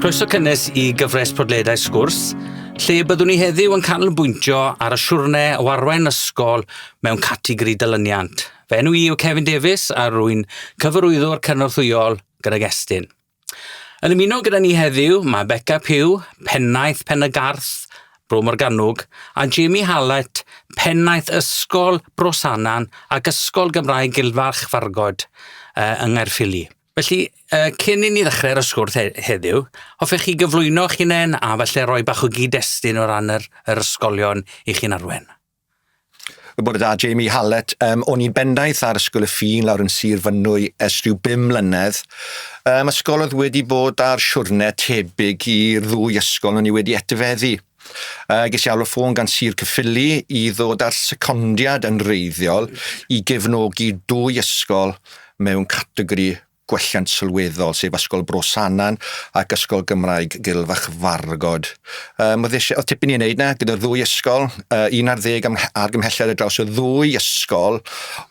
Croeso cynnes i gyfres podledau Sgwrs, lle byddwn ni heddiw yn canolbwyntio ar y siwrnai o arwain ysgol mewn categori dilyniant. Fe enw i yw Kevin Davies a rwy'n Cyfarwyddwr Cynorthwyol gydag Estyn. Yn ymuno gyda ni heddiw mae Becca Pugh, Pennaeth Garth, Bro a Jamie Hallett, Pennaeth Ysgol Bro Sannan ac Ysgol Gymraeg Gilfach Fargoed yng Nghaerffili. Felly, cyn i ni ddechrau'r sgwrs heddiw, hoffech chi gyflwyno eich hunain a falle roi bach o gyd-destun o ran yr ysgolion i chi'n arwain. Bod da Jamie Hallett, o'n i'n bendaeth ar ysgol y ffin lawr yn Sir Fynwy ers rhyw 5 mlynedd. Ysgol oedd wedi bod ar siwrnau tebyg i'r ddwy ysgol o'n i wedi etifeddu. Ges i alw ffôn gan Sir Cyffili i ddod ar secondiad yn reiddiol i gefnogi 2 ysgol mewn categori gwelliant sylweddol, sef Ysgol Bro Sannan ac Ysgol Gymraeg Gilfach Fargoed. Oedd tipyn i'n neud na gyda'r 2 ysgol, 11 argymhelliad ar draws y 2 ysgol,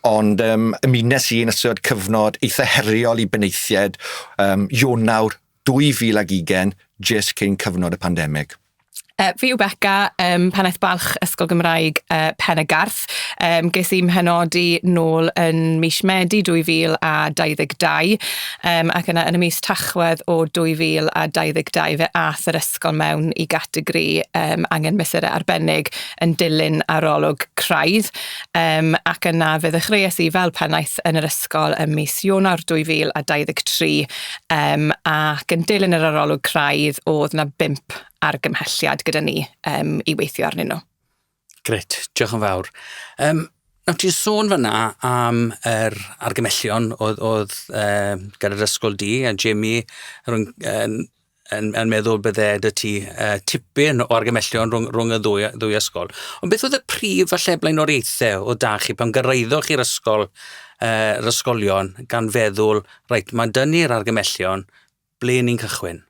ond ymunes i yn ystod cyfnod eitha heriol i benaethiad Ionawr 2020, jyst cyn cyfnod y pandemig. Fi yw Becca, Pennaeth Ysgol Gymraeg Garth. Ges i'n penodi nôl yn mis Medi 2022 ac yna yn y mis Tachwedd o 2022 fe ath yr ysgol mewn i gategori angen mesurau arbennig yn dilyn arolwg craidd ac yna fe ddechreuais i fel pennaeth yn yr ysgol ym mis Ionawr 2023 ac yn dilyn yr arolwg craidd oedd yna 5 argymhelliad gyda ni i weithio arnyn nhw. Gret, diolch yn fawr. Nawr ti'n sôn fyna am yr argymhellion oedd gyda'r ysgol di, a Jamie yn meddwl bydde dy ti tipyn o argymhellion rhwng y ddwy ysgol. Ond beth oedd y prif falle blaenoriaethau o da chi pan gyrraeddoch chi'r ysgol, yr ysgolion gan feddwl, reit, mae dynnu'r argymhellion, ble ni'n cychwyn?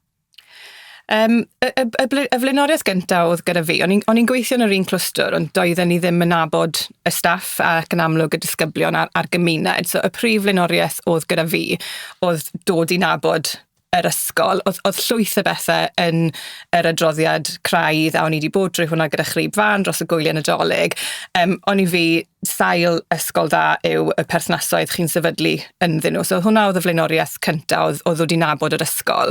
Y flaenoriaeth gyntaf oedd gyda fi, o'n i'n gweithio yn yr un clwstwr, ond doedden ni ddim yn nabod y staff ac yn amlwg y disgyblion a'r gymuned. So y prif flaenoriaeth oedd gyda fi oedd dod i nabod yr ysgol. Oedd llwyth o bethau yn yr adroddiad craidd a o'n i wedi bod drwy hwnna gyda chrib fan dros y gwyliau nadolig. O'n i fi sail ysgol da yw y perthnasoedd chi'n sefydlu ynddyn nhw. So hwnna oedd y flaenoriaeth cyntaf oedd dod i nabod yr ysgol.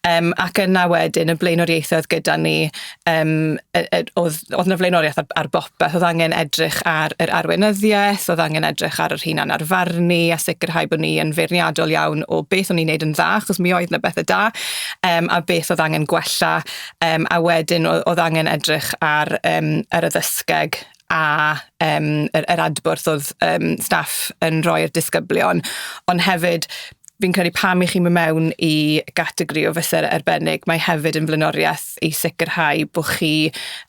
Ac yna wedyn y blaenoriaethoedd gyda ni, oedd yna flaenoriaeth ar bopeth. Oedd angen edrych ar yr arweinyddiaeth, oedd angen edrych ar yr hunan arfarnu a sicrhau bod ni yn feirniadol iawn o beth o'n i'n neud yn dda, achos mi oedd yna bethau da, a beth oedd angen gwella, a wedyn oedd angen edrych ar yr addysgeg a yr adbwrth oedd staff yn rhoi'r disgyblion, ond hefyd fi'n credu pam i chi'n mynd mewn i gategori o fesurau arbennig, mae hefyd yn flaenoriaeth i sicrhau bod chi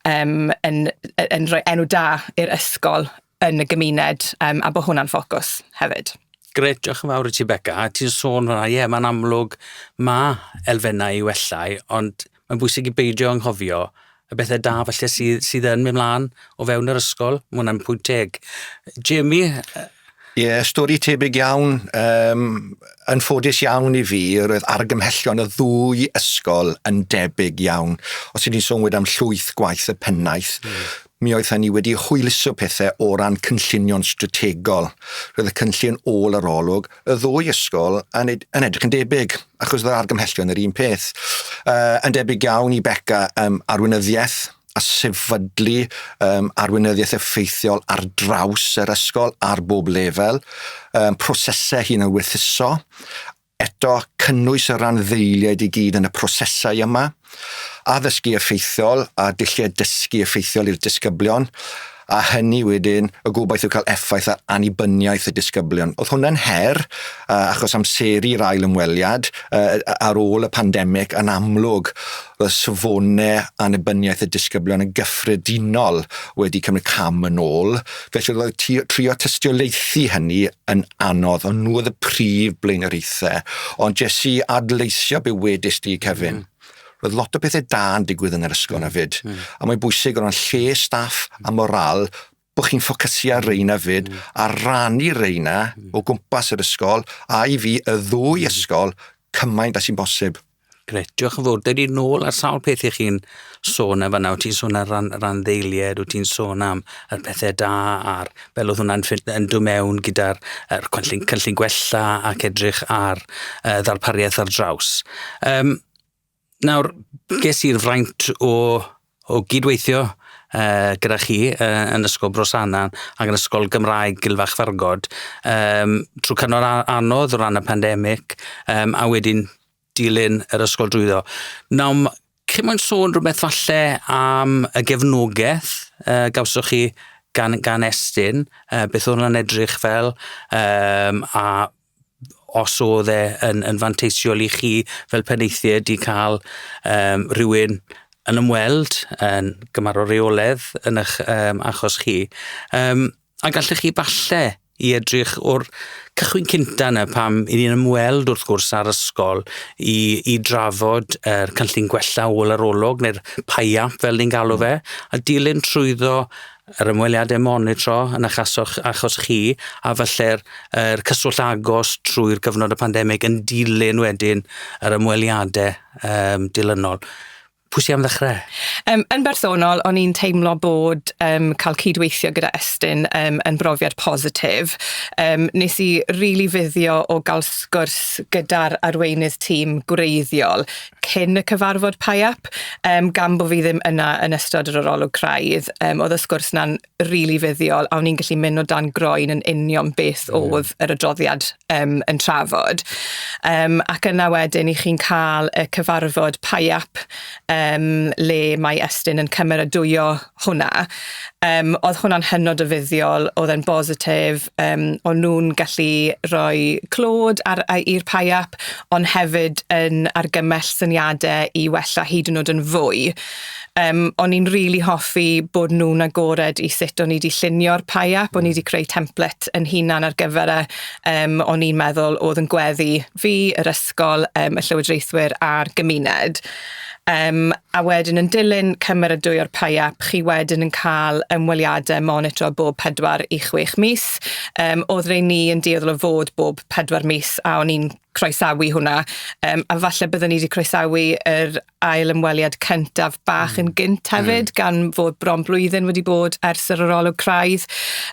yn rhoi enw da i'r ysgol yn y gymuned a bod hwnna'n ffocws hefyd. Gret, diolch yn fawr i ti Becca. Ti'n sôn fyna, mae'n amlwg, mae elfennau i wellau, ond mae'n bwysig i beidio anghofio y bethau da falle sydd yn mynd mlaen o fewn yr ysgol. Mae hwnna'n pwynt teg. Jamie? Stori tebyg iawn. Yn ffodus iawn i fi, roedd argymhellion y 2 ysgol yn debyg iawn. Os ydyn ni'n sôn am llwyth gwaith y pennaeth, mi oedd hynny wedi hwyluso pethau o ran cynllunio'n strategol. Roedd y cynllun ôl yr olwg, y 2 ysgol yn edrych yn debyg, achos oedd yr argymhellion yr un peth. Yn debyg iawn i Becca arweinyddiaeth a sefydlu arweinyddiaeth effeithiol ar draws yr ysgol ar bob lefel, prosesau hun yn werthuso, eto cynnwys y randdeiliaid i gyd yn y prosesau yma, addysgu effeithiol a dulliau dysgu effeithiol i'r disgyblion, a hynny wedyn y gobaith yw cael effaith ar annibyniaeth y disgyblion. Oedd hwnna'n her, achos amseru'r ail ymweliad ar ôl y pandemig yn amlwg, oedd safonau annibyniaeth y disgyblion yn gyffredinol wedi cymryd cam yn ôl. Felly oedd trio tystiolaethu hynny yn anodd, ond nhw oedd y prif blaenoriaethau. Ond jes i adleisio be wedys di, Kevin. Roedd lot o bethau da yn digwydd yn yr ysgol hefyd. A mae'n bwysig o ran lle staff a moral bod chi'n ffocysu ar reina fyd a rannu reina o gwmpas yr ysgol a i fi y 2 ysgol cymaint a sy'n bosib. Gret, diolch yn fawr. Dydy nôl ar sawl peth i chi'n sôn am fanna. Wyt ti'n sôn ar ran ddeilied, wyt ti'n sôn am y pethau da, a'r fel oedd hwnna'n dod mewn gyda'r cynllun gwella ac edrych ar ddarpariaeth ar draws. Nawr, ges i'r fraint o gydweithio gyda chi yn Ysgol Bro Sannan ac yn Ysgol Gymraeg Gilfach Fargoed trwy cynnor anodd o ran y pandemig a wedyn dilyn yr ysgol drwyddo. Nawr, cyn mwyn sôn rhywbeth falle am y gefnogaeth gawswch chi gan Estyn, beth oedd hwnna'n edrych fel, a os oedd yn fanteisiol i chi fel penaethiaid i cael rhywun yn ymweld, yn gymaro reoledd yn eich achos chi. A gallech chi falle i edrych o'r cychwyn cynta yna pam i ni'n ymweld wrth gwrs ar ysgol i drafod yr cynllun gwella ôl yr olwg neu'r paiap fel ni'n galw fe, a dilyn trwyddo yr ymweliadau monitro yn achos chi, a falle'r cyswllt agos trwy'r gyfnod y pandemig yn dilyn wedyn yr ymweliadau dilynol. Pwy sy'n am ddechrau? Yn bersonol, o'n i'n teimlo bod cael cydweithio gyda Estyn yn brofiad positif. Nes i rili fuddio o gael sgwrs gyda'r arweinydd tîm gwreiddiol cyn y cyfarfod paiap, gan bod fi ddim yna yn ystod yr arolwg craidd. Oedd y sgwrs na'n rili fuddiol, a o'n i'n gallu mynd o dan groen yn union beth oedd yr adroddiad yn trafod. Ac yna wedyn i chi'n cael y cyfarfod paiap le mae Estyn yn cymeradwyo hwnna. Oedd hwnna'n hynod o fuddiol, oedd e'n bositif, o'n nhw'n gallu rhoi clod i'r paiap, ond hefyd yn argymell syniadau i wella hyd yn oed yn fwy. O'n i'n rili hoffi bod nhw'n agored i sut o'n i wedi llunio'r paiap, o'n i wedi creu template yn hunan ar gyfer o'n i'n meddwl oedd yn gweddi fi, yr ysgol, y llywodraethwyr a'r gymuned. A wedyn yn dilyn cymeradwyo'r paiap, chi wedyn yn cael ymweliadau monitro bob 4 i 6 mis. Oedd rhaid ni yn dioddol o fod bob 4 mis, a o'n i'n croesawu hwnna. A falle byddwn ni wedi croesawu yr ail ymweliad cyntaf bach yn gynt hefyd, gan fod bron blwyddyn wedi bod ers yr arolwg craidd.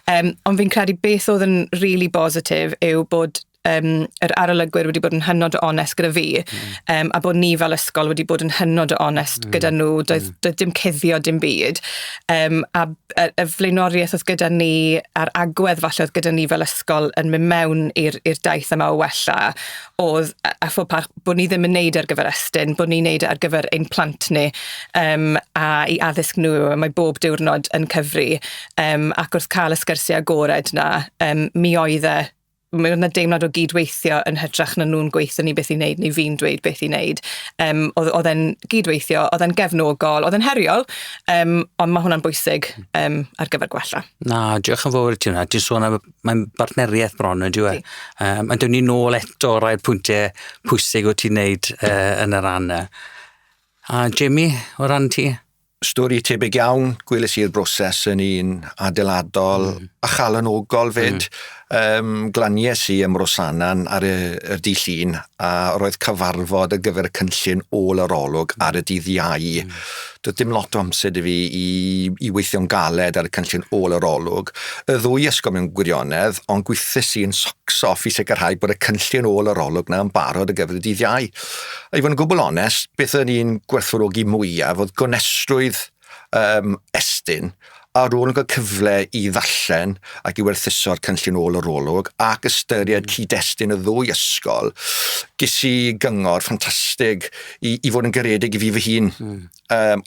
Ond fi'n credu beth oedd yn rili bositif yw bod yr arolygwyr wedi bod yn hynod o onest gyda fi, a bod ni fel ysgol wedi bod yn hynod o onest gyda nhw, doedd dim cuddio dim byd. A y flaenoriaeth oedd gyda ni, a'r agwedd falle oedd gyda ni fel ysgol yn mynd mewn i'r daith yma o wella, oedd a phob bod ni ddim yn neud ar gyfer Estyn, bod ni'n neud ar gyfer ein plant ni, a i addysg nhw, mae bob diwrnod yn cyfri, ac wrth cael y sgyrsiau agored na, mi oedd mae yna deimlad o gydweithio yn hytrach na nhw'n gweithio ni beth i wneud, neu fi'n dweud beth i wneud. Oedd e'n gydweithio, oedd e'n gefnogol, oedd e'n heriol, ond mae hwnna'n bwysig ar gyfer gwella. Na, diolch yn fawr i ti hwnna. Ti'n sôn am mae'n bartneriaeth bron, ydyw e? Mae'n dod ni nôl eto rhai'r pwyntiau pwysig o ti'n wneud yn y ran. A Jamie, o ran ti? Stori tebyg iawn, gweles i'r broses yn un adeiladol a chalanogol fyd. Glanies i ym Bro Sannan ar y dydd Llun, a roedd cyfarfod ar gyfer y cynllun ôl yr olwg ar y dydd Iau. Doedd dim lot o amser i fi i weithio'n galed ar y cynllun ôl yr olwg. Y ddwy ysgol mewn gwirionedd, ond gweithis i'n socks off i sicrhau bod y cynllun ôl yr olwg na'n barod ar gyfer y dydd Iau. A i fod yn gwbl onest, beth o'n i'n gwerthfawrogi mwyaf oedd gonestrwydd Estyn, ar ôl yn cael cyfle i ddallen ac i werthuso'r cynllun ôl yr olwg ac ystyried cyd-destun y ddwy ysgol, ges i gyngor ffantastig i fod yn garedig i fi fy hun.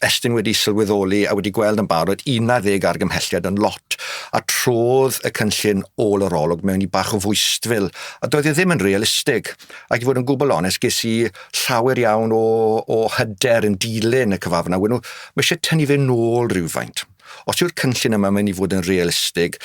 Estyn wedi sylweddoli a wedi gweld yn barod 11 argymhelliad yn lot, a trodd y cynllun ôl yr olwg mewn i bach o fwystfil, a doedd e ddim yn realistig. Ac i fod yn gwbl onest, ges i llawer iawn o hyder yn dilyn y cyfarfod. Mae eisiau tynnu fe nôl rhywfaint. os yw'r cynllun yma mynd i fod yn realistig,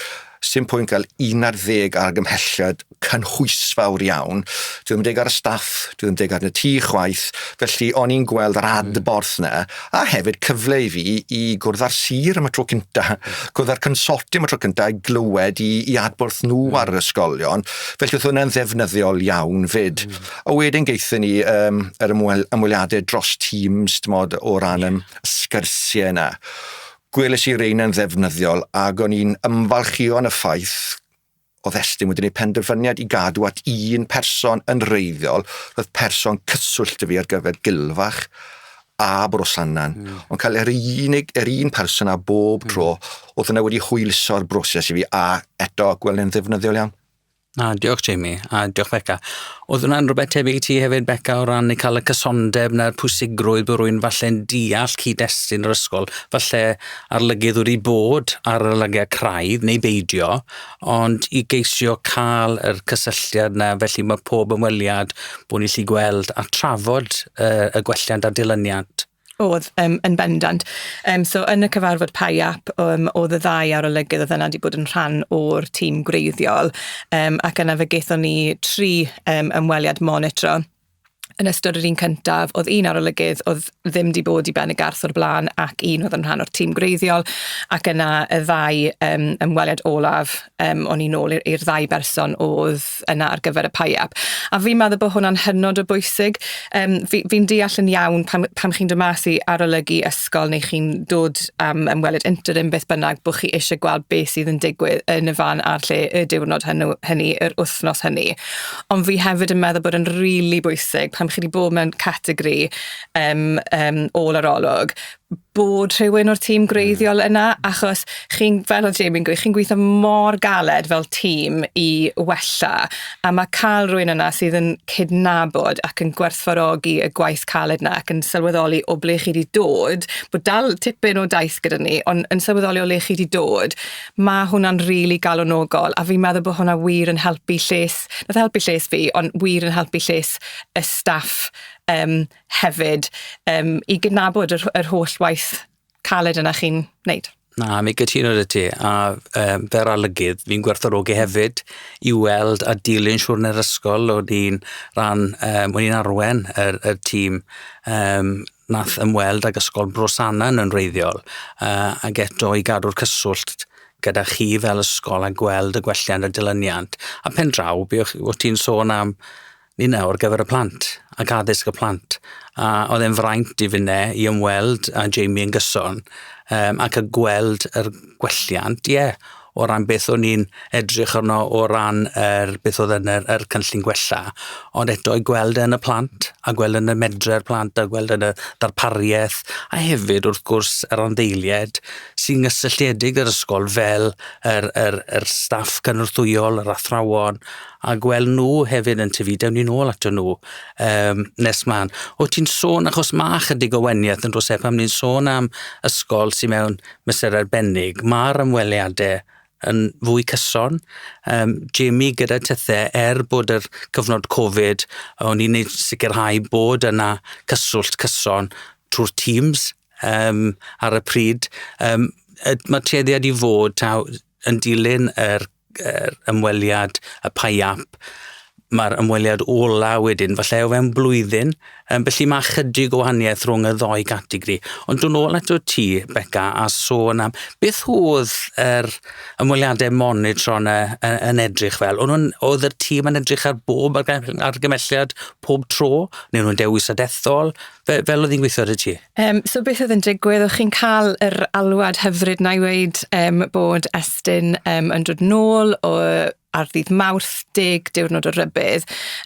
sy'n pwynt cael 11 argymhelliad cynhwysfawr iawn. Dwi ddim yn deg ar y staff, dwi ddim yn deg ar y tŷ chwaith, felly o'n i'n gweld yr adborth yna, a hefyd cyfle i fi i gwrdd ar sir am y tro cynta, gwrdd ar consortium am y tro cynta, i glywed i adborth nhw ar yr ysgolion, felly oedd hwnna'n ddefnyddiol iawn fyd. A wedyn geithon ni yr ymweliadau dros Teams, o ran sgyrsiau yna. Gweles i rein yn ddefnyddiol ac o'n i'n ymfalchio yn y ffaith oedd Estyn wedi gwneud penderfyniad i gadw at un person yn reiddiol, oedd person cyswllt y fi ar gyfer Gilfach a Bro Sannan. Ond cael yr un person a bob tro, oedd yna wedi hwyluso'r broses i fi a eto gweld yn ddefnyddiol iawn. Diolch Jamie, a diolch Becca. Oedd hwnna'n rhywbeth tebyg i ti hefyd, Becca, o ran i cael y cysondeb na'r pwysigrwydd bod rwy'n falle'n deall cyd-destun yr ysgol, falle arlygydd wedi bod ar y lygiau craidd neu beidio, ond i geisio cael yr cysylltiad na, felly mae pob ymweliad bod ni'n gallu gweld a trafod y gwelliant a dilyniant. Oedd yn bendant. So yn y cyfarfod PAIAP, oedd y ddau ar olygydd oedd yna wedi bod yn rhan o'r tîm gwreiddiol, ac yna fe gaethon ni 3 ymweliad monitro. Yn ystod yr un cyntaf, oedd un ar olygydd oedd ddim wedi bod i ben y Garth o'r blaen ac un oedd yn rhan o'r tîm gwreiddiol, ac yna y ddau ymweliad olaf, o'n i'n ôl i'r ddau berson oedd yna ar gyfer y PAIAP. A fi'n meddwl bod hwnna'n hynod o bwysig. Fi'n deall yn iawn pam chi'n dod mas i arolygu ysgol neu chi'n dod am ymweliad interim beth bynnag bod chi eisiau gweld beth sydd yn digwydd yn y fan ar lle y diwrnod hynny, yr wythnos hynny. Ond fi hefyd yn meddwl bod yn rili bwysig pam chi wedi bod mewn categori ôl yr olwg, bod rhywun o'r tîm gwreiddiol yna, achos chi'n, fel oedd Jamie'n gweud, chi'n gweithio mor galed fel tîm i wella, a mae cael rhywun yna sydd yn cydnabod ac yn gwerthfawrogi y gwaith caled yna ac yn sylweddoli o ble chi wedi dod, bod dal tipyn o daith gyda ni, ond yn sylweddoli o ble chi wedi dod, mae hwnna'n rili galonogol, a fi'n meddwl bod hwnna wir yn helpu lles, nath helpu lles fi, ond wir yn helpu lles y staff hefyd i gydnabod yr holl waith caled yna chi'n wneud. Na, mi gytuno dy ti, a fer alygydd, fi'n gwerthfawrogi hefyd i weld a dilyn siwrnai'r ysgol o'n i'n arwain y tîm nath ymweld ag Ysgol Bro Sannan yn reiddiol, ac eto i gadw'r cyswllt gyda chi fel ysgol a gweld y gwelliant a dilyniant. A pen draw, o ti'n sôn am ni nawr gyfer y plant ac addysg y plant. A oedd e'n fraint i fynne i ymweld a Jamie yn gyson ac y gweld yr gwelliant, o ran beth o'n i'n edrych arno o ran beth oedd yn yr cynllun gwella, ond eto i gweld yn y plant, a gweld yn y medre'r plant, a gweld yn y darpariaeth, a hefyd wrth gwrs yr anddeiliad sy'n gysylltiedig yr ysgol fel yr staff cynorthwyol, yr athrawon, a gweld nhw hefyd yn tyfu, dewn ni nôl ato nhw nes mlaen. O ti'n sôn, achos mae chydig o weniaeth yn drosau, pam ni'n sôn am ysgol sy'n mewn mesurau arbennig, mae'r ymweliadau yn fwy cyson. Jamie gyda Taith, bod yr cyfnod Covid, o'n i'n sicrhau bod yna cyswllt cyson trwy'r Teams ar y pryd. Mae tueddiad i fod yn dilyn yr ymweliad y PAIAP, mae'r ymweliad ola wedyn, falle o fewn blwyddyn, felly mae chydig o wahaniaeth rhwng y ddoi categori. Ond dwi'n ôl eto ti, Becca, a sôn am beth oedd yr ymweliadau monitro yn edrych fel? Oedd yr tîm yn edrych ar bob argymelliad pob tro, neu nhw'n dewis adethol? Fel oedd hi'n gweithio dy ti? So beth oedd yn digwydd, o'ch chi'n cael yr alwad hyfryd na i weid bod Estyn yn dod nôl ar ddydd Mawrth, 10 diwrnod o rybydd,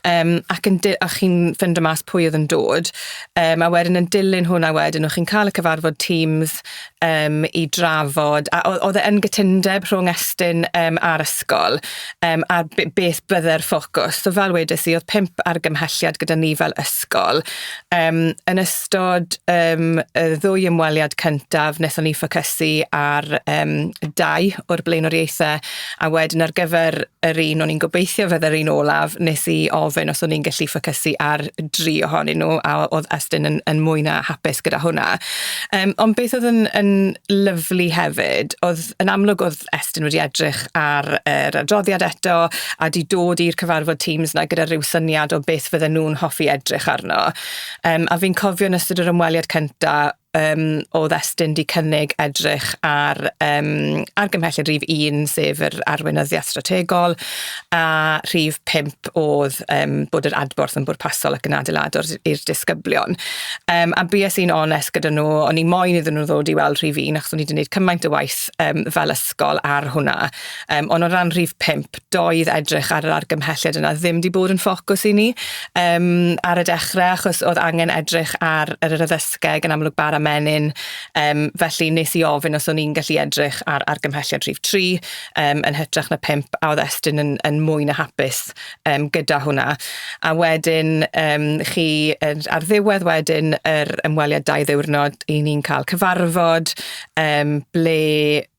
ac chi'n ffindo mas pwy oedd yn dod, a wedyn yn dilyn hwnna wedyn, o'ch chi'n cael y cyfarfod Teams i drafod, a oedd yn gytundeb rhwng Estyn a'r ysgol, a beth bydde'r ffocws. So fel wedes i, oedd 5 argymhelliad gyda ni fel ysgol. Yn ystod y 2 ymweliad cyntaf, wnaethon ni ffocysu ar 2 o'r blaenoriaethau, a wedyn ar gyfer yr un o'n i'n gobeithio fydd yr un olaf, nes i ofyn os o'n i'n gallu ffocysu ar 3 ohonyn nhw, a oedd Estyn yn mwy na hapus gyda hwnna. Ond beth oedd yn lyflu hefyd, oedd yn amlwg oedd Estyn wedi edrych ar yr adroddiad eto, a di dod i'r cyfarfod teams na gyda rhyw syniad o beth fydden nhw'n hoffi edrych arno. A fi'n cofio yn ystod yr ymweliad cyntaf, oedd Estyn di cynnig edrych ar argymhelliad rhif 1, sef yr arweinyddiaeth strategol, a rhif 5 oedd bod yr adborth yn bwrpasol ac yn adeiladwr i'r disgyblion. A bues i'n onest gyda nhw, o'n i moyn iddyn nhw ddod i weld rhif 1, achos o'n i wedi gwneud cymaint o waith fel ysgol ar hwnna. Ond o ran rhif 5, doedd edrych ar yr argymhelliad yna ddim di bod yn ffocws i ni ar y dechrau, achos oedd angen edrych ar yr addysgeg yn amlwg bara menyn, felly nes i ofyn os o'n i'n gallu edrych ar argymhelliad rhif 3 yn hytrach na 5, a oedd Estyn yn mwy na hapus gyda hwnna. A wedyn ar ddiwedd wedyn yr ymweliad 2 ddiwrnod, i ni'n cael cyfarfod ble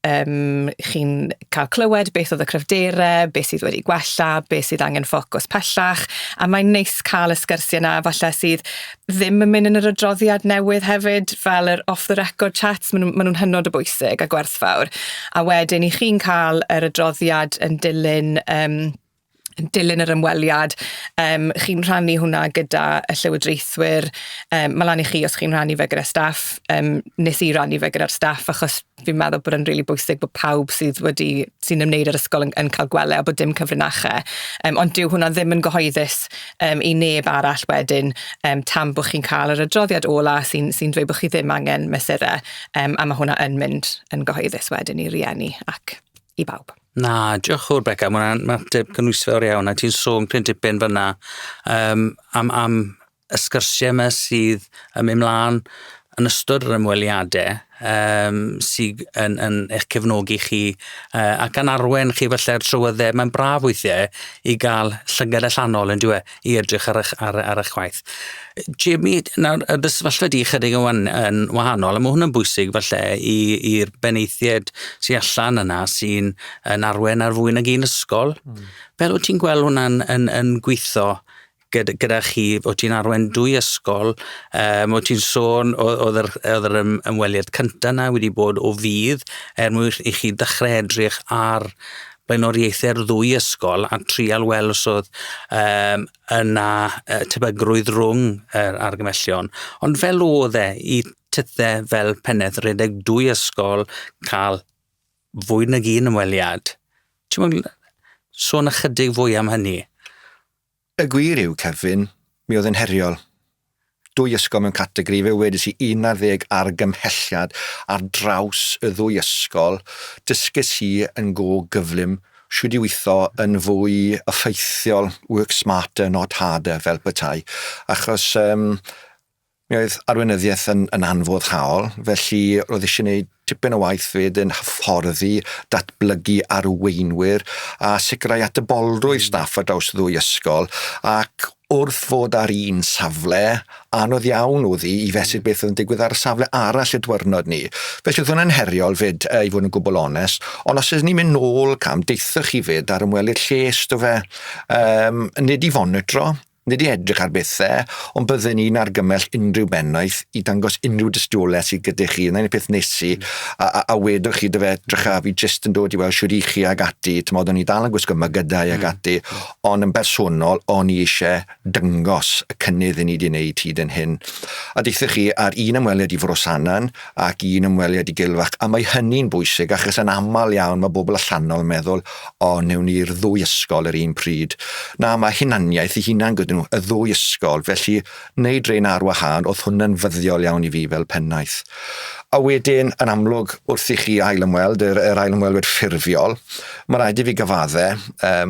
chi'n cael clywed beth oedd y cryfderau, beth sydd wedi gwella, beth sydd angen ffocws pellach, a mae'n neis cael y sgyrsiau yna falle sydd ddim yn mynd yn yr adroddiad newydd hefyd, fel yr off-the-record chats, maen nhw'n hynod o bwysig a gwerthfawr. A wedyn i chi'n cael yr adroddiad yn dilyn yr ymweliad, chi'n rhannu hwnna gyda y llywodraethwyr, mae lan i chi os chi'n rhannu fe gyda staff, nes i rannu fe gyda'r staff, achos fi'n meddwl bod yn rili bwysig bod pawb sy'n ymwneud ar ysgol yn cael gweld a bod dim cyfrinachau. Ond dyw hwnna ddim yn gyhoeddus i neb arall wedyn, tam bod chi'n cael yr adroddiad ola sy'n dweud bod chi ddim angen mesurau, a mae hwnna yn mynd yn gyhoeddus wedyn i rieni ac i bawb. Na, diolch o'r Becca, mae'n mateb cynnwysfawr iawn, a ti'n sôn cryn tipyn fyna am y sgyrsiau yma sydd yn mynd mlaen yn ystod yr ymweliadau sydd yn eich cefnogi chi ac yn arwain chi falle'r trywyddau. Mae'n braf weithiau i gael llygad allanol yn diwe i edrych ar eich chwaith. Jamie, nawr, y sefyllfa di chydig yn wahanol, a mae hwnna'n bwysig falle i'r beneithiad sy'n allan yna sy'n arwain ar fwy nag un ysgol. Fel wyt ti'n gweld hwnna'n yn gweithio gyda chi, o ti'n arwain 2 ysgol, o ti'n sôn, oedd yr ymweliad cyntaf yna wedi bod o fydd, mwyn i chi dechrau edrych ar blaenoriaethau'r 2 ysgol a trial wel os oedd yna tebygrwydd rhwng yr argymellion. Ond fel oedd i tythau fel Pennaeth redeg 2 ysgol cael fwy nag un ymweliad? Ti'n mwyn sôn ychydig fwy am hynny? Y gwir yw, Kevin, mi oedd yn heriol. 2 ysgol mewn categori, fe wedys i 11 argymhelliad ar draws y 2 ysgol, dysgus i yn go gyflym, siwyd i weithio yn fwy effeithiol, work smarter, not harder, fel petai. Achos mi oedd arweinyddiaeth yn anfoddhaol, felly roedd eisiau gwneud tipyn o waith fyd yn hyfforddi, datblygu arweinwyr a sicrhau atebolrwydd staff ar draws y 2 ysgol, ac wrth fod ar un safle, anodd iawn oedd i fesur beth oedd yn digwydd ar y safle arall y dwyrnod ni. Felly oedd hwnna'n heriol fyd, i fod yn gwbl onest, ond os ydyn ni'n mynd nôl cam, deithoch chi fyd ar ymweliad lles do fe, nid i fonitro, nid i edrych ar bethau, ond byddwn ni'n argymell unrhyw bennaeth i dangos unrhyw dystiolaeth sydd gyda chi. Yna'n peth nesi, a wedwch chi dy fe drycha fi jyst yn dod i weld siwr i chi ag ati, tymod o'n i dal yn gwisgo mygydau ag ati, ond yn bersonol o'n i eisiau dyngos y cynnydd ni wedi gwneud hyd yn hyn. A deithoch chi ar un ymweliad i Bro Sannan ac un ymweliad i Gilfach, a mae hynny'n bwysig achos yn aml iawn mae bobl allanol yn meddwl, newn ni'r 2 ysgol yr un pryd. Na, mae hunaniaeth i hunan gyda y 2 ysgol, felly wneud rein ar wahân, oedd hwnna'n fyddiol iawn i fi fel pennaeth. A wedyn, yn amlwg, wrth i chi ail ymweld, yr ail ymwelwyr ffurfiol, mae rhaid i fi gyfadde,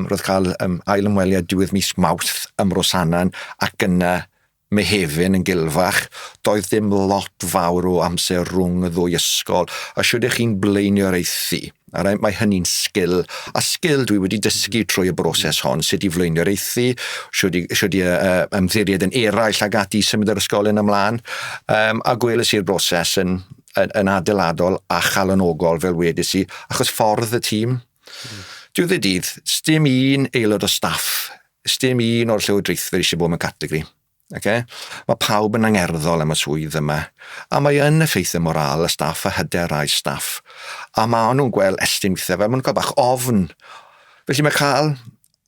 roedd cael ail ymweliad diwedd mis Mawrth ym Bro Sannan ac yna Mehefin yn Gilfach, doedd ddim lot fawr o amser rhwng y 2 ysgol, a siwyd chi'n blaenioraethu. Mae hynny'n sgil, a sgil dwi wedi dysgu trwy y broses hon, sut i flaenioraethu, siwyd i ymddiried yn eraill ag ati symud yr ysgolyn ymlaen, a gwelys i'r broses yn adeiladol a chalonogol fel wedys i, achos ffordd y tîm. Diwedd y dydd, sdim un aelod o staff, sdim un o'r llywodraethwyr eisiau bod mewn categori. Okay? Mae pawb yn angerddol am y swydd yma, a mae yn effeithio moral y staff a hyder rai staff. A mae nhw'n gweld Estyn weithiau fel, maen nhw'n cael bach ofn. Felly mae cael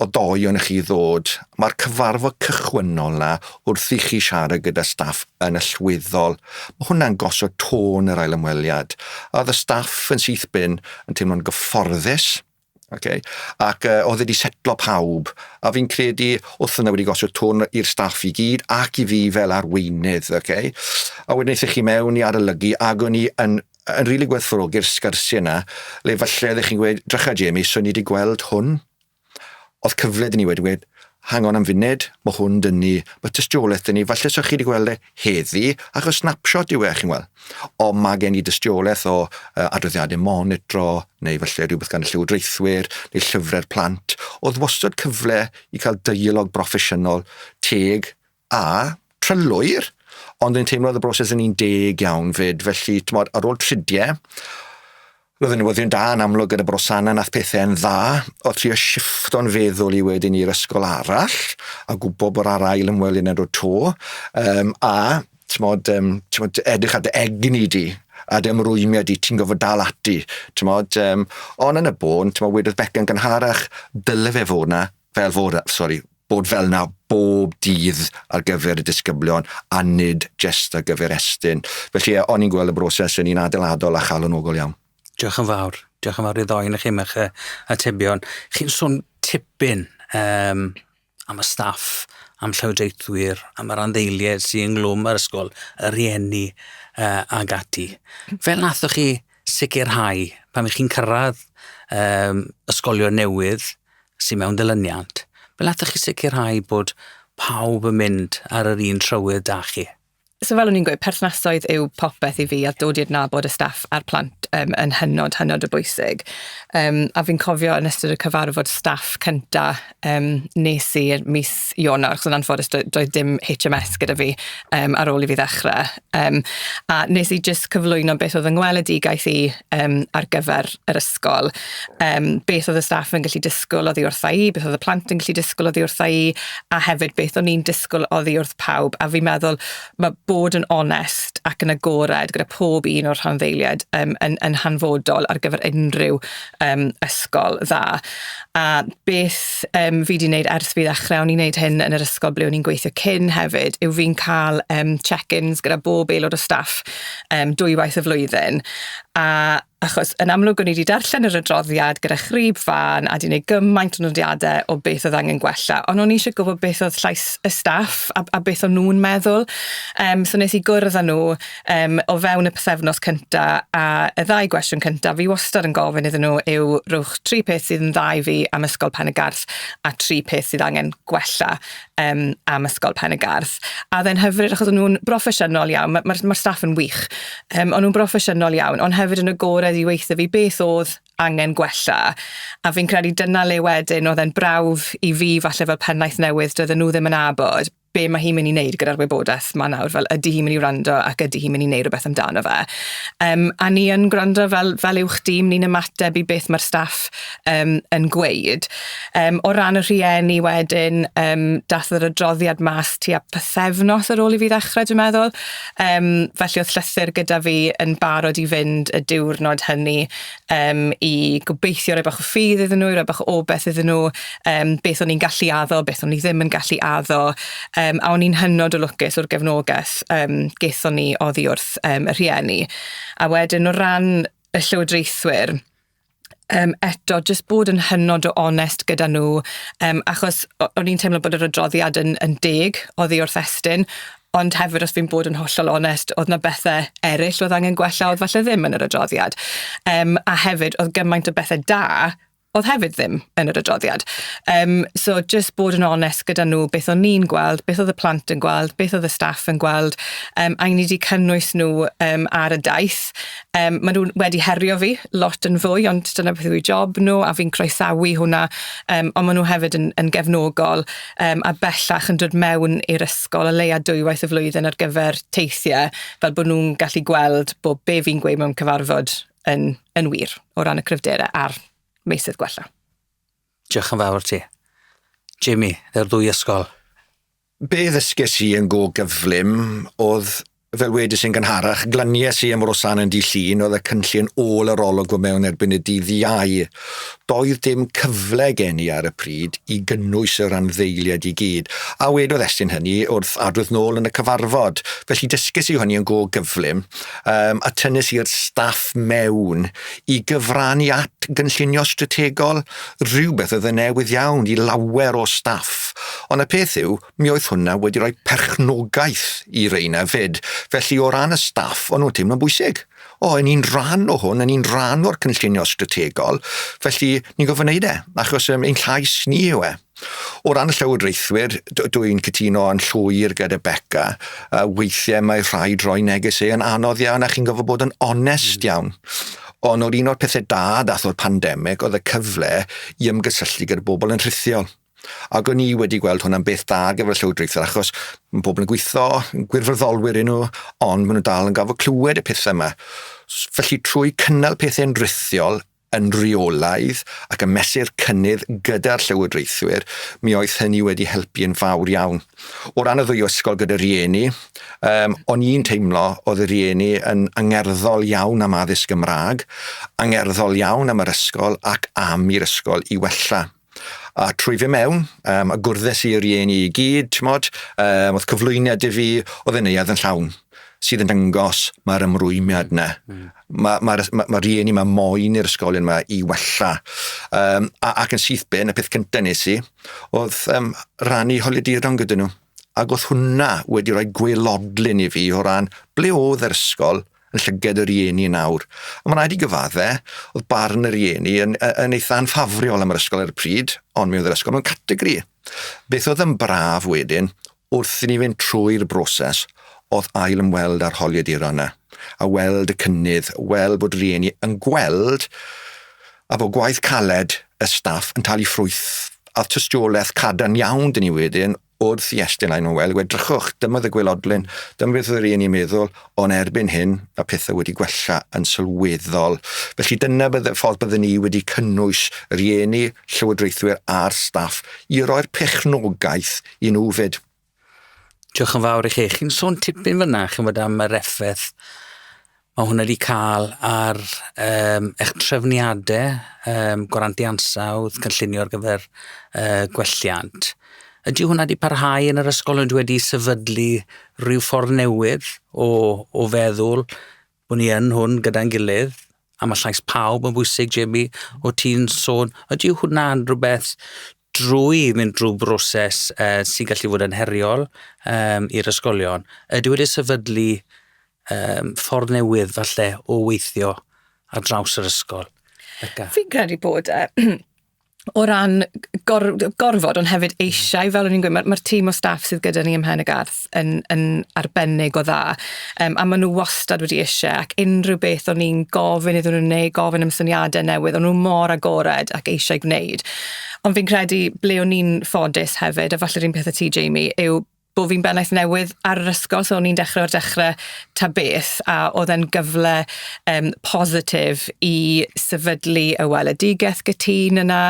o doi o'n chi ddod, mae'r cyfarfod cychwynnol na wrth i chi siarad gyda staff yn allweddol. Mae hwnna'n gosod tôn yr ail ymweliad. A oedd y staff yn syth bin yn teimlo'n gyfforddus, okay? Ac oedd wedi setlo pawb, a fi'n credu wrth yna wedi gosod tôn i'r staff i gyd ac i fi fel arweinydd. Okay? A wedyn eithaf chi mewn i arolygu ac o'n i yn rili gwerthfawrogi'r sgyrsiau yna, le falle ddech chi'n gweud, drycha Jamie, so ni wedi gweld hwn. Oedd cyfle dyn ni wedi gweud, hang on am funed, mae hwn dyn ni, mae tystiolaeth dyn ni, falle so chi wedi gweld e heddi, achos snapshot yw e, chi'n gweld. O mae gen i dystiolaeth o adroddiadau monitro, neu falle rhywbeth gan y llywodraethwyr, neu llyfrau'r plant. Oedd wastad cyfle i cael dialog broffesiynol teg a trylwyr, ond yn teimlo oedd y broses yn un deg iawn fyd, felly ar ôl tridiau, roedd yn newyddion da yn amlwg gyda Bro Sannan nath pethau'n dda, o trio shifto'n feddwl i wedyn i'r ysgol arall, a gwybod bod ar ail ymwelyn ar o to, a edrych ar dy egni di, a dy ymrwymiad di, ti'n gofod dal ati. Ond yn y bôn, wedodd Becca'n gynharach, dyle fe fod na, bod fel na bob dydd ar gyfer y disgyblion, a nid just ar gyfer Estyn. Felly, o'n i'n gweld y broses yn un adeiladol a chalonogol iawn. Diolch yn fawr i ddoen eich imach atebion. Chi'n sôn tipyn am y staff, am llywodraethwyr, am yr anddeiliad sy'n ynglwm yr ysgol, y rieni ag ati. Fel nathoch chi sicrhau pan chi'n cyrraedd ysgolion newydd sy'n mewn dilyniant, fel nathoch chi sicrhau bod pawb yn mynd ar yr un trywydd da chi? So fel o'n i'n gweud, perthnasoedd yw popeth i fi a dod i'r nabod y staff a'r plant yn hynod o bwysig. A fi'n cofio yn ystod y cyfarfod staff cynta nes i'r mis Ionawr, achos yn anffodus doedd dim HMS gyda fi ar ôl i fi ddechrau. A nes i jyst cyflwyno beth oedd yng ngweledigaeth i ar gyfer yr ysgol. Beth oedd y staff yn gallu disgwyl oddi wrtha i, beth oedd y plant yn gallu disgwyl oddi wrtha i, a hefyd beth o'n i'n disgwyl oddi wrth pawb. A fi'n meddwl mae bod yn onest ac yn agored gyda pob un o'r rhanddeiliad yn hanfodol ar gyfer unrhyw ysgol dda. A beth fi wedi wneud ers fi ddechrau, o'n i'n wneud hyn yn yr ysgol ble o'n i'n gweithio cyn hefyd, yw fi'n cael check-ins gyda bob aelod o staff 2 waith y flwyddyn. A achos yn amlwg o'n i wedi darllen yr adroddiad gyda chryb fan a wedi gwneud gymaint o nodiadau o beth oedd angen gwella, ond o'n i eisiau gwybod beth oedd llais y staff a beth o'n nhw'n meddwl. So nes i gwrdd â nhw o fewn y pythefnos cynta, a y 2 gwestiwn cynta fi wastad yn gofyn iddyn nhw yw rhowch 3 peth sydd yn dda i fi am ysgol Pen y Garth a 3 peth sydd angen gwella am ysgol Pen y Garth. A dde'n hyfryd achos o'n nhw'n broffesiynol iawn, mae'r staff yn wych, o'n nhw'n broffesiynol iawn, ond hefyd yn agored i weithio fi beth oedd angen gwella. A fi'n credu dyna le wedyn oedd e'n brawf i fi falle fel pennaeth newydd doedden nhw ddim yn abod be mae hi'n mynd i wneud gyda'r wybodaeth ma nawr, fel ydy hi'n mynd i wrando ac ydy hi'n mynd i wneud rhywbeth amdano fe. A ni yn gwrando fel uwch dîm, ni'n ymateb i beth mae'r staff yn gweud. O ran y rhieni wedyn, dath yr adroddiad mas tua pythefnos ar ôl i fi ddechrau, dwi'n meddwl. Felly oedd llythyr gyda fi yn barod i fynd y diwrnod hynny i gobeithio rhoi bach o ffydd iddyn nhw, rhoi bach o obeth iddyn nhw, beth o'n i'n gallu addo, beth o'n i ddim yn gallu addo. A o'n i'n hynod o lwcus o'r gefnogaeth gaethon ni oddi wrth y rhieni. A wedyn o ran y llywodraethwyr, eto, jyst bod yn hynod o onest gyda nhw, achos o'n i'n teimlo bod yr adroddiad yn deg oddi wrth Estyn, ond hefyd os fi'n bod yn hollol onest, oedd na bethau eraill oedd angen gwella, oedd falle ddim yn yr adroddiad. A hefyd, oedd gymaint o bethau da, oedd hefyd ddim yn yr adroddiad. So just bod yn onest gyda nhw, beth o'n ni'n gweld, beth oedd y plant yn gweld, beth oedd y staff yn gweld, a ni wedi cynnwys nhw ar y daith. Maen nhw wedi herio fi lot yn fwy, ond dyna beth yw eu job nhw, a fi'n croesawu hwnna, ond maen nhw hefyd yn gefnogol, a bellach yn dod mewn i'r ysgol a leia 2 waith y flwyddyn ar gyfer teithiau, fel bod nhw'n gallu gweld bod be fi'n gweud mewn cyfarfod yn wir o ran y cryfderau a'r meysydd gwella. Diolch yn fawr ti. Jamie, ddew'r ddwy ysgol. Be ddysges i yn go gyflym oedd, fel wedys i'n gynharach, glyniais i am Bro Sannan dydd Llun oedd y cynllun ôl yr olwg mewn erbyn y dydd Iau. Doedd dim cyfle gen i ar y pryd i gynnwys y randdeiliad i gyd. A wedodd Estyn hynny wrth adrodd nôl yn y cyfarfod. Felly dysgus i hynny yn go gyflym a tynnus i'r staff mewn i gyfrannu at gynllunio strategol, rhywbeth oedd y newydd iawn i lawer o staff. Ond y peth yw, mi oedd hwnna wedi rhoi perchnogaeth i reina fyd. Felly o ran y staff, o'n nhw'n teimlo'n bwysig. Yn un rhan o hwn, yn un rhan o'r cynllunio strategol, felly ni'n gofyn wneud achos ein llais ni yw e. O ran y llywodraethwyr, dwi'n cytuno yn llwyr gyda Becca, weithiau mae rhaid rhoi neges yn anodd iawn a chi'n gofod bod yn onest iawn. Ond o'r un o'r pethau da dath o'r pandemig oedd y cyfle i ymgysylltu gyda bobl yn rhithiol. Ac o'n i wedi gweld hwnna'n beth da gyfer llywodraethwyr achos mae pobl yn gweithio, gwirfoddolwyr nhw, ond maen nhw dal yn gafod clywed y pethau yma. Felly trwy cynnal pethau'n rithiol yn reolaidd ac yn mesur cynnydd gyda'r llywodraethwyr, mi oedd hynny wedi helpu'n fawr iawn. O ran y ddwy ysgol gyda rieni, o'n i'n teimlo oedd y rieni yn angerddol iawn am addysg Gymraeg, angerddol iawn am yr ysgol ac am i'r ysgol i wella. A trwy fe mewn, a gwrddes i'r rieni i gyd, oedd cyflwyniad i fi, oedd y neuadd yn llawn, sydd yn dangos mae'r ymrwymiad yna. Mae rieni, mae moyn i'r ysgolion yma i wella. Ac yn syth ben, y peth cyntaf nes i, oedd rhannu holiaduron gyda nhw. Ac oedd hwnna wedi rhoi gwelodlun i fi o ran ble oedd yr ysgol yn llyged y rieni nawr. A mae'n rhaid i gyfaddau, oedd barn y rieni yn eitha anffafriol am yr ysgol ar y pryd, ond mi oedd yr ysgol mewn categori. Beth oedd yn braf wedyn, wrth i ni fynd trwy'r broses, oedd ail ymweld ar holiaduron yna, a weld y cynnydd, weld bod rieni yn gweld, a bod gwaith caled y staff yn talu ffrwyth, a tystiolaeth cadarn iawn dyn ni wedyn, wrth i Estyn yn weld, drychwch, dyma y gwelodlun, dyma beth oedd rieni'n meddwl, ond erbyn hyn, a pethau wedi gwella yn sylweddol. Felly dyna ffordd byddwn ni wedi cynnwys rieni, llywodraethwyr a'r staff i roi'r pechnogaeth i nhw fyd. Diolch yn fawr i chi. Chi'n sôn tipyn fyna, chi'n fod am yr effaith mae hwnna wedi cael ar eich trefniadau, gwarantu ansawdd, cynllunio ar gyfer gwelliant. Ydy hwnna wedi parhau yn yr ysgol ond wedi sefydlu rhyw ffordd newydd o feddwl bod ni yn hwn gyda'n gilydd a mae llais pawb yn bwysig, Jamie, o ti'n sôn. Ydy hwnna'n rhywbeth drwy mynd drwy broses sy'n gallu fod yn heriol i'r ysgolion? Ydy wedi sefydlu ffordd newydd falle o weithio ar draws yr ysgol? Becca? Fi'n credu bod o ran gorfod, ond hefyd eisiau, fel o'n i'n gweud, mae'r tîm o staff sydd gyda ni ym Mhen y Garth yn arbennig o dda, a maen nhw wastad wedi eisiau, ac unrhyw beth o'n i'n gofyn iddyn nhw'n gwneud, gofyn am syniadau newydd, o'n nhw mor agored ac eisiau gwneud. Ond fi'n credu ble o'n i'n ffodus hefyd, a falle'r un peth y ti, Jamie, yw bod fi'n bennaeth newydd ar yr ysgol, so o'n i'n dechrau o'r dechrau ta beth, a oedd e'n gyfle positif i sefydlu y weledigaeth gytun yna,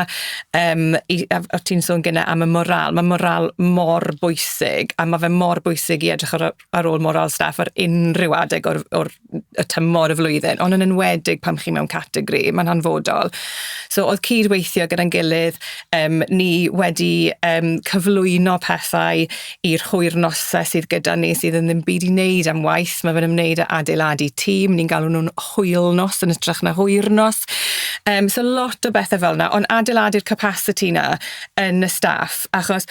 o ti'n sôn gyda am y moral. Mae moral mor bwysig, a mae fe mor bwysig i edrych ar ôl moral staff ar unrhyw adeg o'r tymor y flwyddyn, ond yn enwedig pam chi mewn categori, mae'n hanfodol. So oedd cydweithio gyda'n gilydd, ni wedi cyflwyno pethau i'r hwyrnosau sydd gyda ni sydd yn ddim byd i wneud am waith. Mae fe'n ymwneud â adeiladu tîm, ni'n galw nhw'n hwylnos yn ytrach na hwyrnos. So lot o bethau fel yna, ond adeiladu'r capacity na yn y staff, achos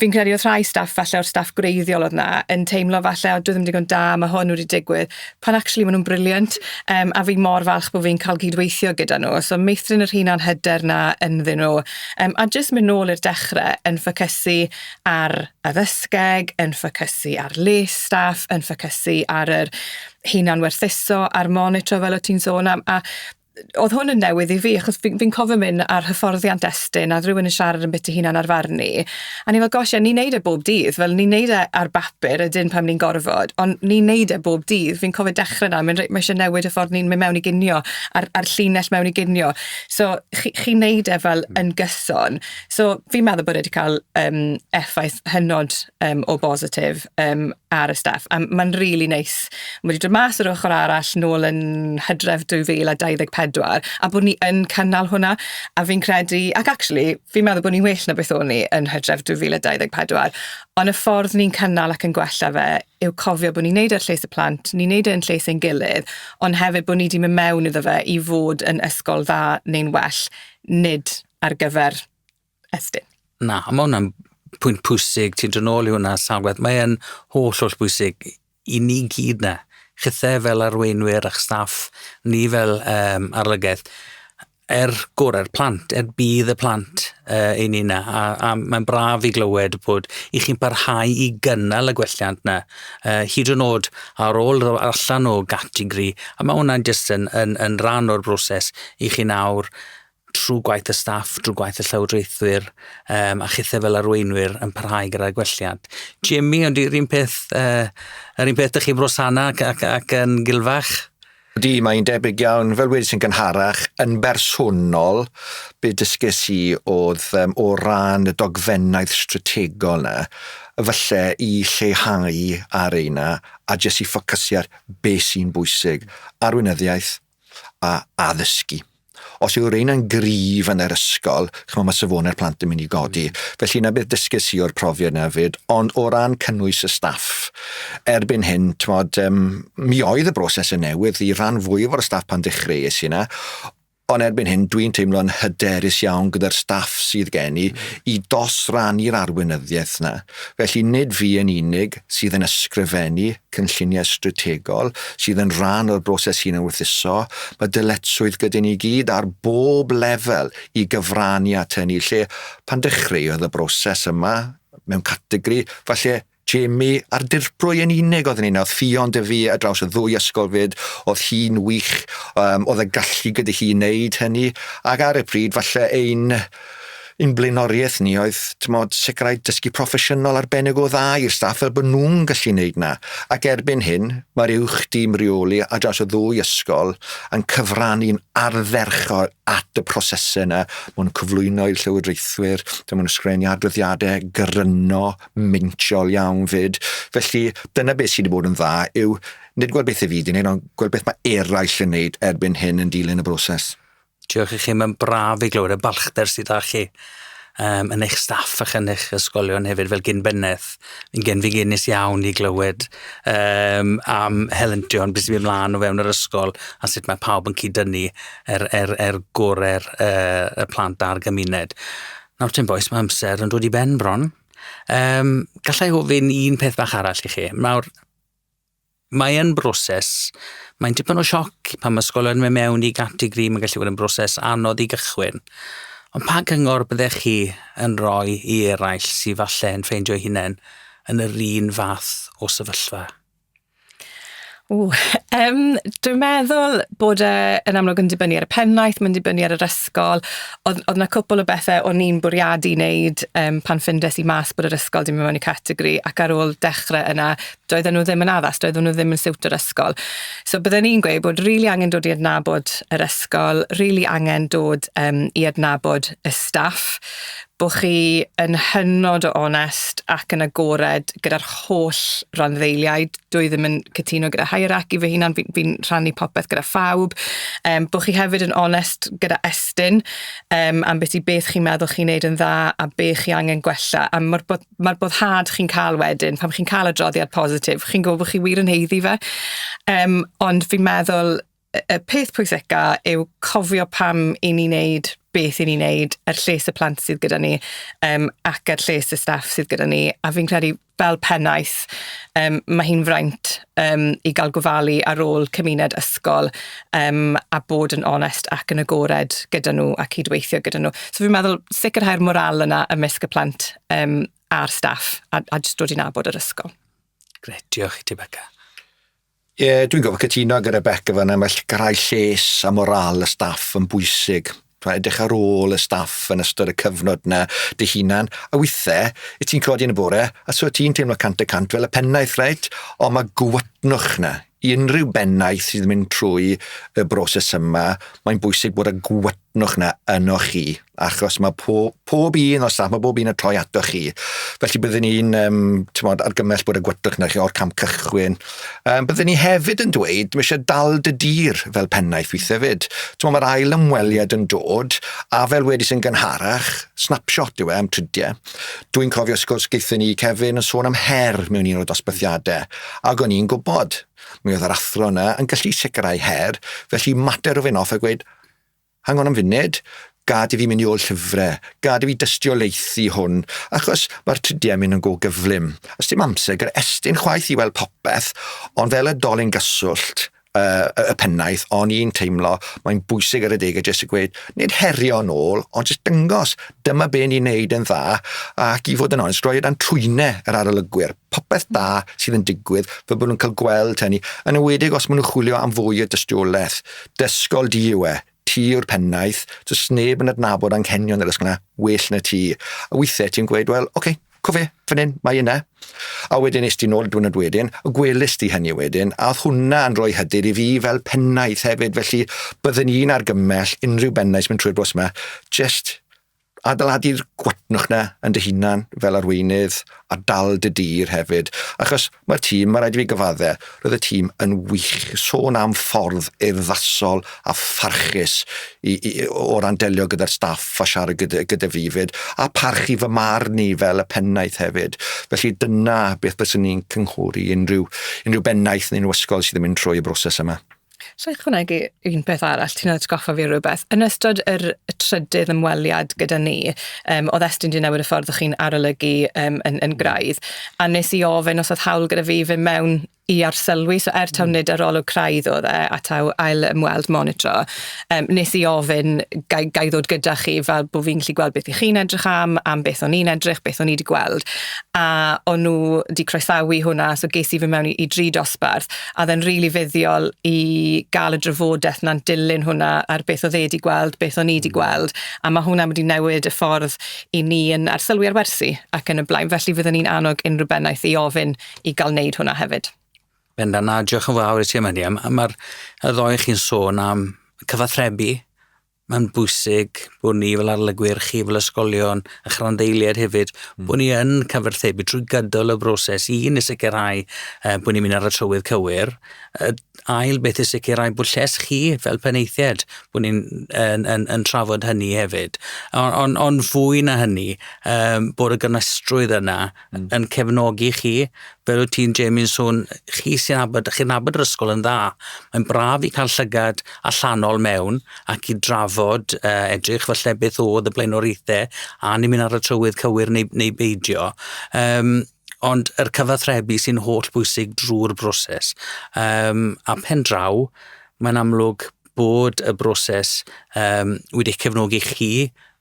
fi'n credu oedd rhai staff falle o'r staff greiddiol oedd na yn teimlo falle o dwi ddim digon da, mae hwn wedi digwydd, pan actually maen nhw'n briliant, a fi mor falch bod fi'n cael gydweithio gyda nhw. So meithrin yr hunan hyder na ynddyn nhw, a jyst mynd nôl i'r dechrau yn ffocysu ar addysgeg, yn ffocysu ar les staff, yn ffocysu ar yr hunan werthuso, ar monitro fel o ti'n sôn am, a oedd hwn yn newydd i fi, achos fi'n cofio mynd ar hyfforddiant Estyn, a rhywun yn siarad yn bit i hunan arfarnu, a ni fel, gosh, ni'n neud e bob dydd, fel ni'n neud e ar bapur, ydyn pam ni'n gorfod, ond ni'n neud e bob dydd, fi'n cofio dechrau na, mae eisiau newid y ffordd ni'n mynd mewn i ginio, ar llinell mewn i ginio, so chi'n neud e fel yn gyson, so fi'n meddwl bod wedi cael effaith hynod o bositif ar y staff, a mae'n really neis. Mae wedi dod mas o'r ochr arall nôl yn Hydref 2024, a bod ni yn cynnal hwnna, a fi'n credu, ac actually, fi'n meddwl bod ni'n well na beth o'n ni yn Hydref 2024, ond y ffordd ni'n cynnal ac yn gwella fe yw cofio bod ni'n neud ar lles y plant, ni'n neud yn lles ein gilydd, ond hefyd bod ni wedi mynd mewn iddo fe i fod yn ysgol dda neu'n well, nid ar gyfer Estyn. Na, mae hwnna'n pwynt pwysig, ti'n dod nôl i hwnna Salwedd, mae'n holl bwysig i ni gyd na, chythau fel arweinwyr a'ch staff, ni fel arlygaeth, gorau'r plant, bydd y plant i ni na, a mae'n braf i glywed bod i chi'n parhau i gynnal y gwelliant na, hyd yn oed ar ôl allan o categori, a mae hwnna'n jyst yn rhan o'r broses i chi nawr, trwy gwaith y staff, trwy gwaith y llywodraethwyr, a chythau fel arweinwyr yn parhau gyda'r gwelliant. Jamie, ond yr un peth ych chi Bro Sannan ac yn Gilfach? Ydy, mae'n debyg iawn, fel wedi sy'n gynharach, yn bersonol, be dysges i oedd o ran y dogfennaeth strategol na, falle i lleihau ar eina, a jyst i ffocysu ar beth sy'n bwysig, arweinyddiaeth a addysgu. Os yw rhain yn gryf yn yr ysgol, mae safonau'r plant yn mynd i godi. Felly na beth dysgus i o'r profiad na fyd, ond o ran cynnwys y staff, erbyn hyn, mi oedd y broses yn newydd i ran fwyaf o'r staff pan dechreuais i na, ond erbyn hyn, dwi'n teimlo'n hyderus iawn gyda'r staff sydd gen i dosrannu'r arweinyddiaeth na. Felly nid fi yn unig sydd yn ysgrifennu cynlluniau strategol, sydd yn rhan o'r broses hyn yn wythuso, mae dyletswydd gyda ni gyd ar bob lefel i gyfrannu at hynny, lle pan dechreuodd y broses yma mewn categori, falle Jamie a'r dirprwy yn unig oedd ni'n oedd ffion dy fi a draws y ddwy ysgol fyd, oedd hi'n wych, oedd y gallu gyda hi wneud hynny, ac ar y pryd falle ein blaenoriaeth ni oedd sicrhau dysgu proffesiynol arbennig o dda i'r staff fel bod nhw'n gallu wneud na. Ac erbyn hyn, mae'r uwch dîm reoli a draws y ddwy ysgol yn cyfrannu'n ardderchol at y prosesau yna. Mae'n cyflwyno i'r llywodraethwyr, mae'n ysgrifennu adroddiadau gryno, mintiol iawn fyd. Felly, dyna beth sydd wedi bod yn dda yw nid gweld beth y fi wedi wneud, ond gweld beth mae eraill yn wneud erbyn hyn yn dilyn y broses. Diolch i chi, mae'n braf i glywed y balchder sydd â chi yn eich staff ac yn eich ysgolion hefyd fel gyn Pennaeth. Fi'n gynnus iawn i glywed am helyntion beth sy'n mynd mlaen o fewn yr ysgol a sut mae pawb yn cydynnu gorau'r y plant a'r gymuned. Nawr ti'n boes, mae amser yn dod i ben bron. Gallai ofyn un peth bach arall i chi. Mae yn broses, mae'n dipyn o sioc pan mae ysgolion yn mynd mewn i categori, mae'n gallu bod yn broses anodd i gychwyn. Ond pa gyngor byddech chi yn rhoi i eraill sydd falle yn ffeindio hunain yn yr un fath o sefyllfa? Dwi'n meddwl bod yn amlwg yn dibynnu ar y pennaeth, mae'n dibynnu ar yr ysgol. Oedd yna cwpl o bethau o'n i'n bwriadu wneud pan ffindes i mas bod yr ysgol ddim yn mewn i categori, ac ar ôl dechrau yna, doedden nhw ddim yn addas, doedden nhw ddim yn siwt yr ysgol. So byddwn ni'n gweud bod rili angen dod i adnabod yr ysgol, rili angen dod i adnabod y staff, bod chi yn hynod o onest ac yn agored gyda'r holl randdeiliaid. Dwi ddim yn cytuno gyda hierarchy fy hunan, fi'n rhannu popeth gyda phawb. Bod chi hefyd yn onest gyda Estyn am beth chi'n meddwl chi'n neud yn dda a beth chi angen gwella. A mae'r boddhad chi'n cael wedyn, pan chi'n cael adroddiad positif, chi'n gwybod bod chi wir yn heiddi fe. Ond fi'n meddwl y peth pwysica yw cofio pam i ni'n neud beth i ni'n neud, lles y plant sydd gyda ni ac lles y staff sydd gyda ni. A fi'n credu fel pennaeth, mae hi'n fraint i gael gofalu ar ôl cymuned ysgol a bod yn onest ac yn agored gyda nhw a cydweithio gyda nhw. So fi'n meddwl sicrhau'r moral yna ymysg y plant a'r staff a jyst dod i nabod yr ysgol. Gret, diolch i ti, Becca. Dwi'n gofio cytuno gyda Becca fan yma, grau lles a moral y staff yn bwysig. Edrych ar ôl y staff yn ystod y cyfnod na dy hunan. A weithiau, ti'n codi yn y bore, a so ti'n teimlo 100% fel y pennaeth, reit? Ond mae gwatnwch na. I unrhyw bennaeth sydd yn mynd trwy y broses yma, mae'n bwysig bod y gwatnwch na yno chi, achos mae pob un o staff, mae bob un yn troi ato chi. Felly byddwn ni'n argymell bod y gwatnwch na chi o'r camp cychwyn. Byddwn ni hefyd yn dweud, mae eisiau dal dy dir fel pennaeth weithio fyd. Mae'r ail ymweliad yn dod, a fel wedi sy'n gynharach, snapshot yw am trydiau. Dwi'n cofio sgwrs geithio ni Kevin yn sôn am her mewn un o dosbarthiadau, ac o'n i'n gwybod. Mi oedd yr athro yna yn gallu sicrhau her, felly mater o fynd off a gweud, hang on am funud, gad i fi mynd i ôl llyfrau, gad i fi dystiolaethu hwn, achos mae'r trydiau mynd yn go gyflym. Os dim amser gyda Estyn chwaith i weld popeth, ond fel y dolyn gyswllt, y pennaeth, ond i'n teimlo, mae'n bwysig ar y degau jyst i gweud, nid herio yn ôl, ond jyst dyngos, dyma be ni'n neud yn dda, ac i fod yn onest, roi dan trwynau yr arolygwyr, popeth da sydd yn digwydd, fe bod nhw'n cael gweld hynny, yn ywedig os maen nhw'n chwilio am fwy o dystiolaeth, dysgol di yw ti yw'r pennaeth, does neb yn adnabod anghenion yr ysgol yna, well na ti. A weithiau ti'n gweud, wel, oce, cofio, fan hyn, mae yna. A wedyn est ti nôl diwrnod wedyn, a gwelys ti hynny wedyn, a oedd hwnna yn rhoi hyder i fi fel pennaeth hefyd, felly byddwn ni'n argymell unrhyw bennaeth mynd trwy'r bros yma, just adeiladu'r gwatnwch na yn dy hunan fel arweinydd a dal dy dir hefyd. Achos mae'r tîm, mae rhaid i fi gyfaddau, roedd y tîm yn wych, sôn am ffordd urddasol a pharchus o ran delio gyda'r staff a siarad gyda fi fyd, a parchu fy marn ni fel y pennaeth hefyd. Felly dyna beth byswn ni'n cynghori unrhyw bennaeth neu'n ysgol sydd yn mynd trwy y broses yma. So eich hwnna un peth arall, ti'n atgoffa fi rhywbeth. Yn ystod y trydydd ymweliad gyda ni, oedd Estyn di newid y ffordd o'ch chi'n arolygu yn graidd, a nes i ofyn os oedd hawl gyda fi fy mewn i arsylwi, so taw nid ar olwg craidd oedd a taw ail ymweld monitro, nes i ofyn gai ddod gyda chi fel bod fi'n gallu gweld beth i chi'n edrych am beth o'n i'n edrych, beth o'n i wedi gweld, a o'n nhw di croesawu hwnna, so ges i fy mewn i 3 dosbarth, a dde'n rili fuddiol i gael y drafodaeth na'n dilyn hwnna ar beth oedd e wedi gweld, beth o'n i wedi gweld, a mae hwnna wedi newid y ffordd i ni yn arsylwi ar wersi ac yn y blaen, felly fyddwn ni'n annog unrhyw bennaeth i ofyn i gael wneud hwnna hefyd. Benda na, diolch yn fawr i ti am hynny. Mae'r ddoi chi'n sôn am cyfathrebu. Mae'n bwysig bod ni fel arolygwyr, chi fel ysgolion, a chrandeiliad hefyd, bod ni yn cyfarthrebu trwy gydol y broses. Un i sicrhau bod ni'n mynd ar y trywydd cywir. Ail beth i sicrhau bod lles chi fel penaethiad, bod ni'n yn trafod hynny hefyd. Ond fwy na hynny, bod y gynestrwydd yna yn cefnogi chi, fel wyt ti'n Jamie'n sôn, chi'n nabod yr ysgol yn dda. Mae'n braf i cael llygad allanol mewn ac i drafod edrych falle beth oedd y blaenoriaethau a ni'n mynd ar y trywydd cywir neu beidio. Ond yr cyfathrebu sy'n holl bwysig drwy'r broses. A pen draw, mae'n amlwg bod y broses wedi cefnogi chi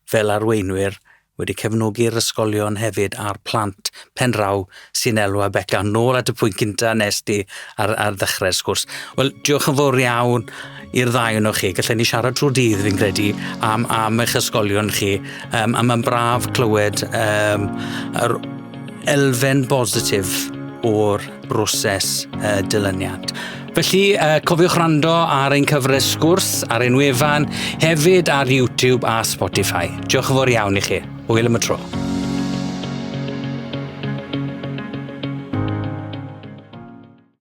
fel arweinwyr, wedi cefnogi'r ysgolion hefyd a'r plant pen draw sy'n elwa Becca nôl at y pwynt cynta nes di ar ddechrau'r sgwrs. Wel, diolch yn fawr iawn i'r ddau yno chi. Gallai ni siarad trwy'r dydd fi'n credu am eich ysgolion chi. A mae'n braf clywed yr elfen bositif o'r broses dilyniant. Felly, cofiwch rando ar ein cyfres sgwrs ar ein wefan, hefyd ar YouTube a Spotify. Diolch yn fawr iawn i chi. Hwyl am y tro.